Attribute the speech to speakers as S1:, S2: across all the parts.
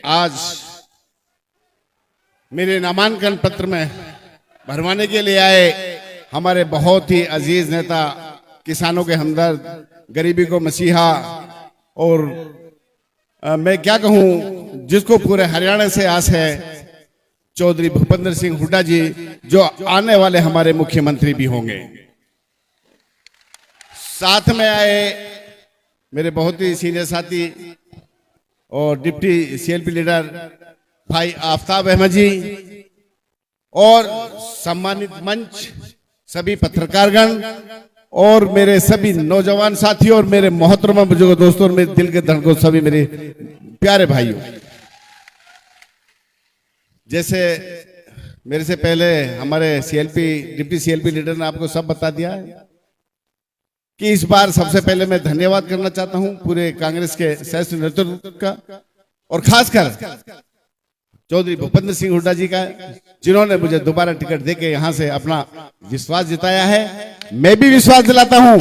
S1: आज मेरे नामांकन पत्र में भरवाने के लिए आए हमारे बहुत ही अजीज नेता, किसानों के हमदर्द, गरीबी को मसीहा और मैं क्या कहूं, जिसको पूरे हरियाणा से आस है, चौधरी भूपेंद्र सिंह हुड्डा जी, जो आने वाले हमारे मुख्यमंत्री भी होंगे। साथ में आए मेरे बहुत ही सीनियर साथी और डिप्टी सीएलपी लीडर भाई आफ्ताब अहमद जी और सम्मानित मंच, सभी पत्रकारगण और मेरे सभी नौजवान साथी और मेरे मोहतरमा बुजुर्ग दोस्तों और मेरे दिल के धड़कों सभी मेरे प्यारे भाइयों। जैसे मेरे से पहले हमारे डिप्टी सीएलपी लीडर ने आपको सब बता दिया है कि इस बार सबसे पहले मैं धन्यवाद करना चाहता हूं पूरे कांग्रेस के श्रेष्ठ नेतृत्व का और खासकर चौधरी भूपेंद्र सिंह हुड्डा जी का, जिन्होंने मुझे दोबारा टिकट देके यहां से अपना विश्वास जिताया है। मैं भी विश्वास दिलाता हूं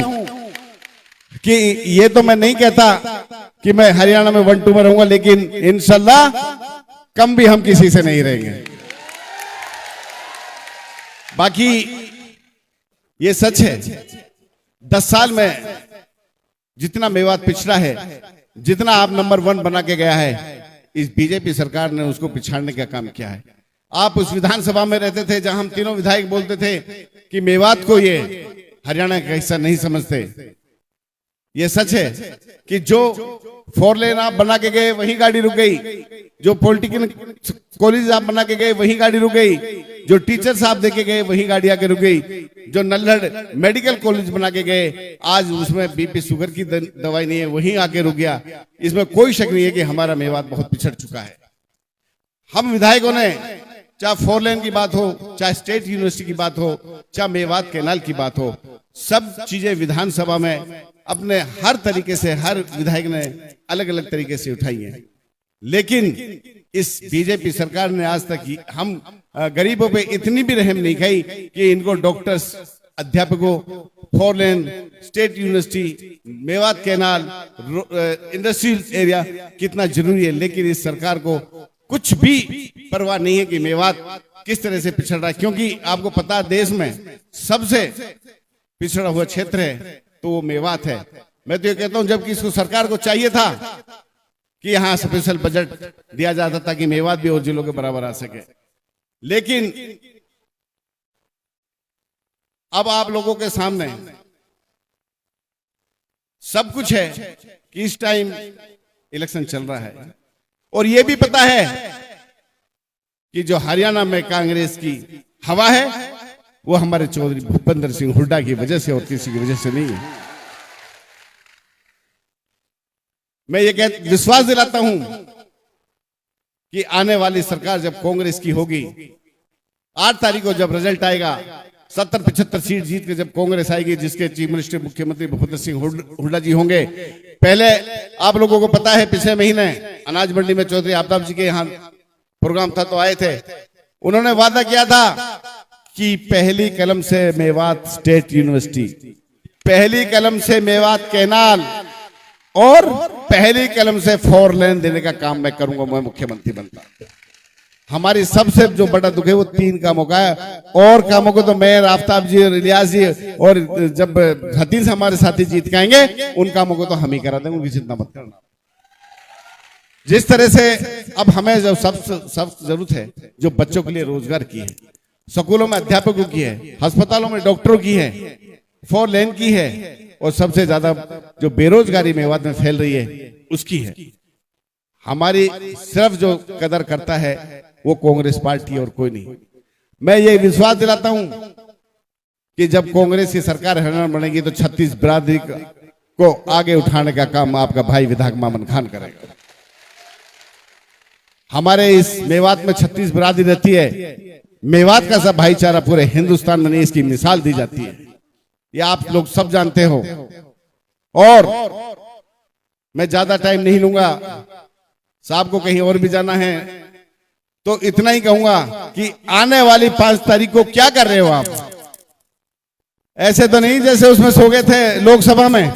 S1: कि ये तो मैं नहीं कहता कि मैं हरियाणा में 1-2 में रहूंगा, लेकिन इंशाल्लाह कम भी हम किसी से नहीं रहेंगे। बाकी ये सच है, 10 साल में जितना मेवात पिछड़ा है, जितना आप नंबर 1 बना के गया है, इस बीजेपी सरकार ने उसको पिछाड़ने का काम किया है। आप उस विधानसभा में रहते थे जहां हम तीनों विधायक बोलते थे कि मेवात को ये हरियाणा का हिस्सा नहीं समझते। ये सच है कि जो 4 लेन आप बना के गए वहीं गाड़ी रुक गई, जो पॉलिटिकल कॉलेज आप बना के गए वहीं गाड़ी रुक गई, जो टीचर्स आप देके गए वहीं गाड़ी आके रुक गई, जो नल्हड़ मेडिकल कॉलेज बना के गए आज उसमें बीपी शुगर की दवाई नहीं है, वहीं आके रुक गया। इसमें कोई शक नहीं है कि हमारा मेवात बहुत पिछड़ चुका है। हम विधायकों ने, चाहे 4 लेन की बात हो, चाहे स्टेट यूनिवर्सिटी की बात हो, चाहे मेवात कैनाल की बात हो, सब चीजें विधानसभा में अपने हर तरीके से हर विधायक ने अलग अलग तरीके से उठाई है। लेकिन इस बीजेपी सरकार ने आज तक हम गरीबों पे इतनी भी रहम नहीं खाई कि इनको डॉक्टर्स, अध्यापकों, 4 lane, state university, Mewat canal, industrial area कितना जरूरी है, लेकिन इस सरकार को कुछ भी परवाह नहीं है कि मेवात किस तरह से पिछड़ रहा है। क्योंकि आपको पता है देश में सबसे पिछड़ा हुआ क्षेत्र है तो वो मेवात है। मैं तो ये कहता हूं, जबकि इसको सरकार को चाहिए था कि यहां स्पेशल बजट दिया जाता ताकि मेवात भी और जिलों के बराबर आ सके। लेकिन अब आप लोगों के सामने सब कुछ है कि इस टाइम इलेक्शन चल रहा है और यह भी पता है कि जो हरियाणा में कांग्रेस की हवा है वो हमारे चौधरी भूपेंद्र सिंह हुड्डा की वजह से और किसी की वजह से नहीं है। मैं ये विश्वास दिलाता हूं कि आने वाली सरकार जब कांग्रेस की होगी, 8 तारीख को जब रिजल्ट आएगा, 70-75 सीट जीत के जब कांग्रेस आएगी, जिसके चीफ मिनिस्टर मुख्यमंत्री भूपेंद्र सिंह हुड्डा जी होंगे। पहले आप लोगों को पता है पिछले महीने अनाज मंडी में चौधरी आफ्ताब जी के यहाँ प्रोग्राम था तो आए थे। उन्होंने वादा किया था कि पहली कलम से मेवात स्टेट यूनिवर्सिटी, पहली कलम से मेवात कैनाल और पहली कलम से 4 लेन देने का काम मैं करूंगा, मैं मुख्यमंत्री बनता। हमारी सबसे जो बड़ा दुख है वो 3 कामों का है, और कामों को तो मैं, आफ्ताब जी और इलियास जी और जब हतीन से हमारे साथी जीत के आएंगे उन कामों को तो हम ही करा देंगे, उनकी चिंता मत करना। जिस तरह से अब हमें जो सब जरूरत है, जो बच्चों के लिए रोजगार की है, स्कूलों में अध्यापकों की है, अस्पतालों में डॉक्टरों की है, 4 लेन की है, और सबसे ज्यादा जो बेरोजगारी मेवात में फैल रही है उसकी है। हमारी सिर्फ जो कदर करता है वो कांग्रेस पार्टी और कोई नहीं। मैं ये विश्वास दिलाता हूं कि जब कांग्रेस की सरकार हरियाणा बनेगी तो 36 बिरादरी को आगे उठाने का काम आपका भाई विधायक मामन खान करेगा। हमारे इस मेवात में 36 बिरादरी रहती है। मेवात का सब भाईचारा पूरे हिंदुस्तान में नहीं, इसकी मिसाल दी जाती है, ये आप लोग सब जानते हो। और मैं ज्यादा टाइम नहीं लूंगा, साहब को कहीं और भी जाना है, तो इतना ही कहूंगा कि आने वाली 5 तारीख को क्या कर रहे हो आप? ऐसे तो नहीं जैसे उसमें सो गए थे लोकसभा में।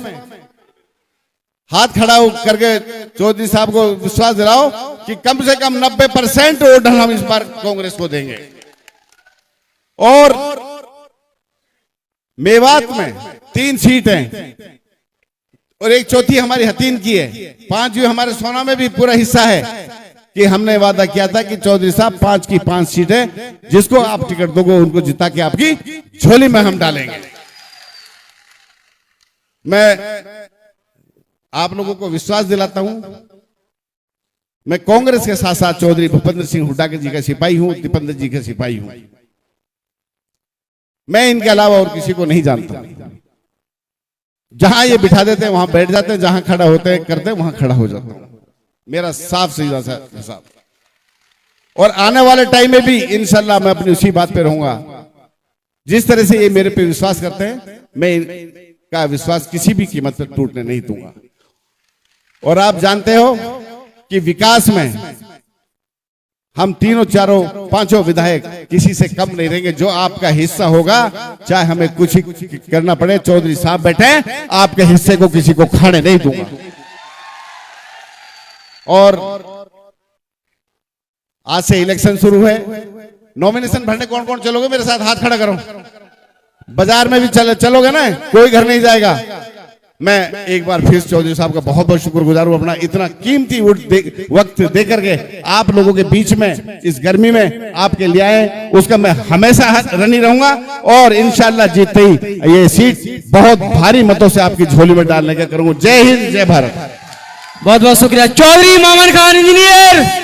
S1: हाथ खड़ा करके चौधरी साहब को विश्वास दिलाओ कि कम से कम 90% वोट हम इस बार कांग्रेस को देंगे। और मेवात में 3 सीट हैं और 1/4 हमारी हतीन की है, 5 जो हमारे सोना में भी पूरा हिस्सा है कि हमने वादा किया था कि चौधरी साहब 5 की 5 सीटें जिसको आप टिकट दोगे उनको जिता के आपकी झोली में हम डालेंगे। मैं आप लोगों को विश्वास दिलाता हूं, मैं कांग्रेस के साथ साथ चौधरी भूपेंद्र सिंह हुड्डा जी का सिपाही हूं, दीपेंद्र जी का सिपाही हूं। मैं इनके अलावा और किसी को नहीं जानता। जहां ये बिठा देते हैं वहां बैठ जाते हैं, जहां खड़ा होते हैं करते हैं वहां खड़ा हो जाता हूं। मेरा साफ सीधा सा हिसाब। और आने वाले टाइम में भी इंशाल्लाह मैं अपनी उसी बात पे रहूंगा। जिस तरह से ये मेरे पे विश्वास करते हैं, मैं इनका विश्वास किसी भी कीमत पर टूटने नहीं दूंगा। और आप जानते हो कि विकास में हम तीनों चारों पांचों विधायक किसी से कम नहीं रहेंगे। जो आपका हिस्सा होगा, चाहे हमें कुछ ही करना पड़े, चौधरी साहब बैठे, आपके हिस्से को किसी को खाने नहीं दूंगा। और आज से इलेक्शन शुरू है, नॉमिनेशन भरने कौन कौन चलोगे मेरे साथ? हाथ खड़ा करो। बाजार में भी चलोगे ना, कोई घर नहीं जाएगा। मैं एक बार फिर चौधरी साहब का बहुत बहुत शुक्रगुजार हूं, अपना इतना कीमती वक्त दे करके आप लोगों के बीच में इस गर्मी में आपके लिए आए, उसका मैं हमेशा रनी रहूंगा। और इंशाल्लाह जीतते ही ये सीट बहुत भारी मतों से आपकी झोली में डालने का करूंगा। जय हिंद, जय भारत।
S2: बहुत बहुत शुक्रिया चौधरी मोमिन खान इंजीनियर।